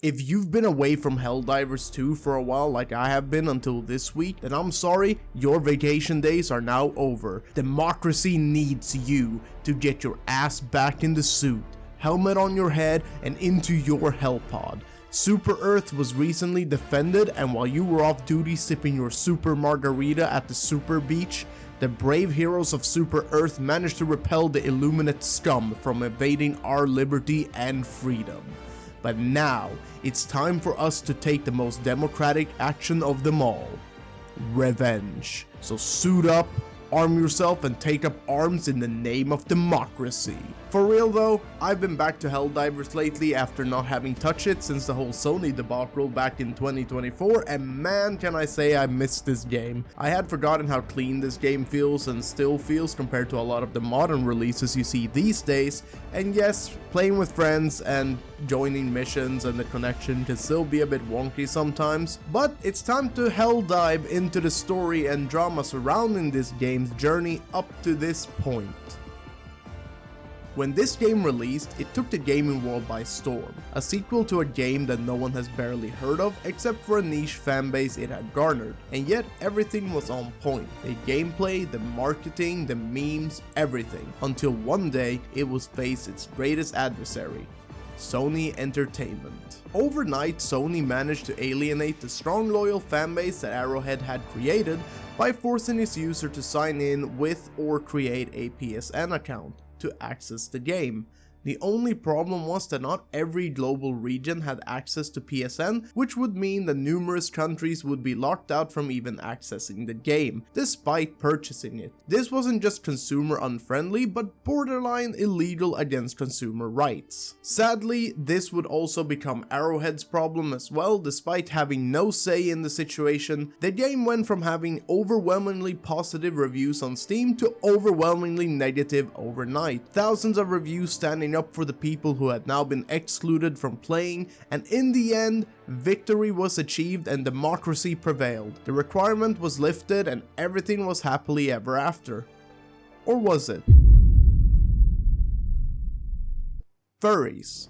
If you've been away from Helldivers 2 for a while like I have been until this week, then I'm sorry, your vacation days are now over. Democracy needs you to get your ass back in the suit, helmet on your head, and into your hell pod. Super Earth was recently defended, and while you were off duty sipping your super margarita at the super beach, the brave heroes of Super Earth managed to repel the Illuminate scum from invading our liberty and freedom. But now, it's time for us to take the most democratic action of them all. Revenge. So suit up, arm yourself, and take up arms in the name of democracy. For real though, I've been back to Helldivers lately after not having touched it since the whole Sony debacle back in 2024, and man can I say I missed this game. I had forgotten how clean this game feels and still feels compared to a lot of the modern releases you see these days, and yes, playing with friends and joining missions and the connection can still be a bit wonky sometimes, but it's time to hell dive into the story and drama surrounding this game's journey up to this point. When this game released, it took the gaming world by storm, a sequel to a game that no one has barely heard of except for a niche fanbase it had garnered, and yet everything was on point. The gameplay, the marketing, the memes, everything, until one day it was faced its greatest adversary, Sony Entertainment. Overnight, Sony managed to alienate the strong loyal fanbase that Arrowhead had created by forcing its user to sign in with or create a PSN account to access the game. The only problem was that not every global region had access to PSN, which would mean that numerous countries would be locked out from even accessing the game, despite purchasing it. This wasn't just consumer unfriendly, but borderline illegal against consumer rights. Sadly, this would also become Arrowhead's problem as well. Despite having no say in the situation, the game went from having overwhelmingly positive reviews on Steam to overwhelmingly negative overnight. Thousands of reviews standing up for the people who had now been excluded from playing, and in the end, victory was achieved and democracy prevailed. The requirement was lifted and everything was happily ever after. Or was it? Furries.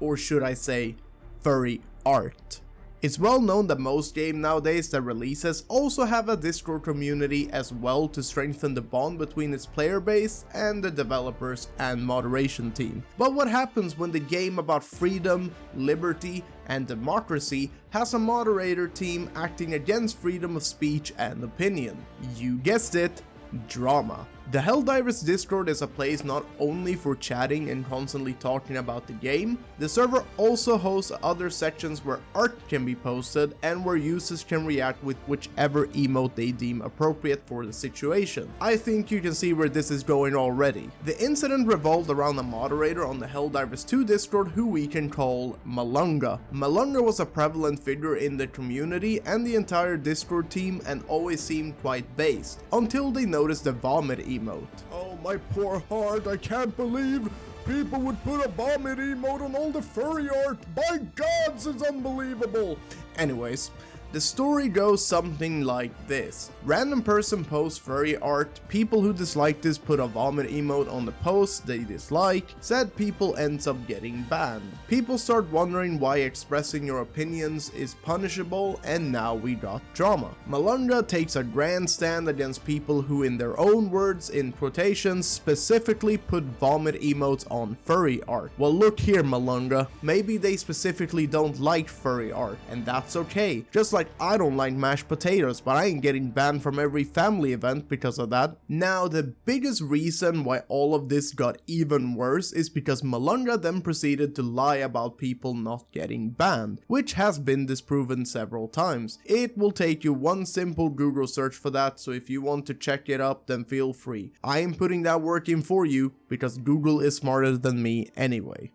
Or should I say, furry art. It's well known that most games nowadays that releases also have a Discord community as well to strengthen the bond between its player base and the developers and moderation team. But what happens when the game about freedom, liberty, and democracy has a moderator team acting against freedom of speech and opinion? You guessed it, drama. The Helldivers Discord is a place not only for chatting and constantly talking about the game, the server also hosts other sections where art can be posted and where users can react with whichever emote they deem appropriate for the situation. I think you can see where this is going already. The incident revolved around a moderator on the Helldivers 2 Discord who we can call Malunga. Malunga was a prevalent figure in the community and the entire Discord team and always seemed quite based, until they noticed the vomit emote. Oh my poor heart, I can't believe people would put a vomit emote on all the furry art. By gods, it's unbelievable. Anyways, the story goes something like this. Random person posts furry art, people who dislike this put a vomit emote on the post they dislike, said people ends up getting banned. People start wondering why expressing your opinions is punishable, and now we got drama. Malunga takes a grand stand against people who, in their own words, in quotations, specifically put vomit emotes on furry art. Well, look here, Malunga, maybe they specifically don't like furry art, and that's okay. Just like I don't like mashed potatoes, but I ain't getting banned from every family event because of that. Now, the biggest reason why all of this got even worse is because Malunga then proceeded to lie about people not getting banned, which has been disproven several times. It will take you one simple Google search for that, so if you want to check it up, then feel free. I am putting that work in for you because Google is smarter than me anyway.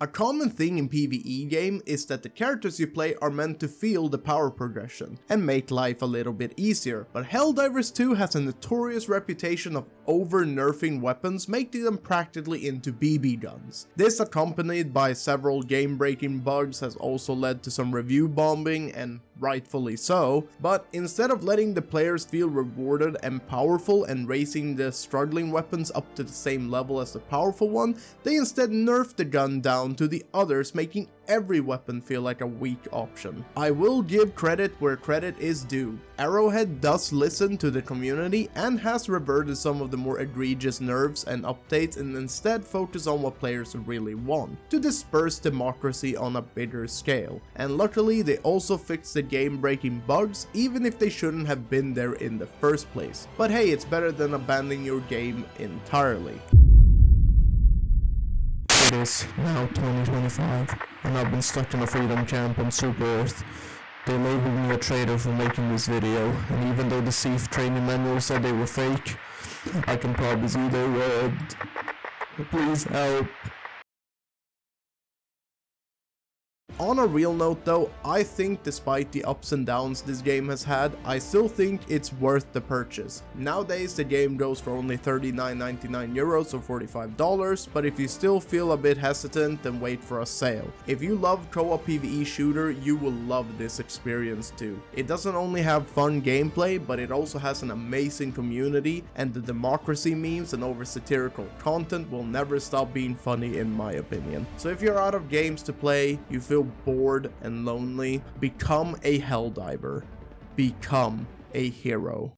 A common thing in PvE game is that the characters you play are meant to feel the power progression and make life a little bit easier, but Helldivers 2 has a notorious reputation of over-nerfing weapons, making them practically into BB guns. This, accompanied by several game-breaking bugs, has also led to some review bombing, and rightfully so, but instead of letting the players feel rewarded and powerful and raising the struggling weapons up to the same level as the powerful one, they instead nerfed the gun down to the others, making every weapon feel like a weak option. I will give credit where credit is due. Arrowhead does listen to the community and has reverted some of the more egregious nerfs and updates, and instead focus on what players really want, to disperse democracy on a bigger scale. And luckily they also fixed the game-breaking bugs, even if they shouldn't have been there in the first place. But hey, it's better than abandoning your game entirely. It is now 2025, and I've been stuck in a freedom camp on Super Earth. They labeled me a traitor for making this video, and even though the Thief training manual said they were fake, I can probably see they're rigged. Please help. On a real note though, I think despite the ups and downs this game has had, I still think it's worth the purchase. Nowadays the game goes for only €39.99 or $45, but if you still feel a bit hesitant, then wait for a sale. If you love co-op PvE shooter, you will love this experience too. It doesn't only have fun gameplay, but it also has an amazing community, and the democracy memes and over satirical content will never stop being funny in my opinion. So if you're out of games to play, you feel bored and lonely, become a Helldiver. Become a hero.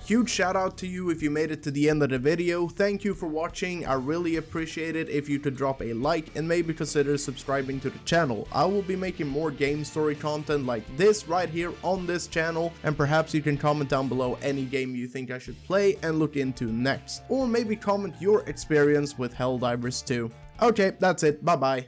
Huge shout out to you if you made it to the end of the video. Thank you for watching. I really appreciate it if you could drop a like and maybe consider subscribing to the channel. I will be making more game story content like this right here on this channel, and perhaps you can comment down below any game you think I should play and look into next, or maybe comment your experience with Helldivers too. Okay, that's it. Bye bye.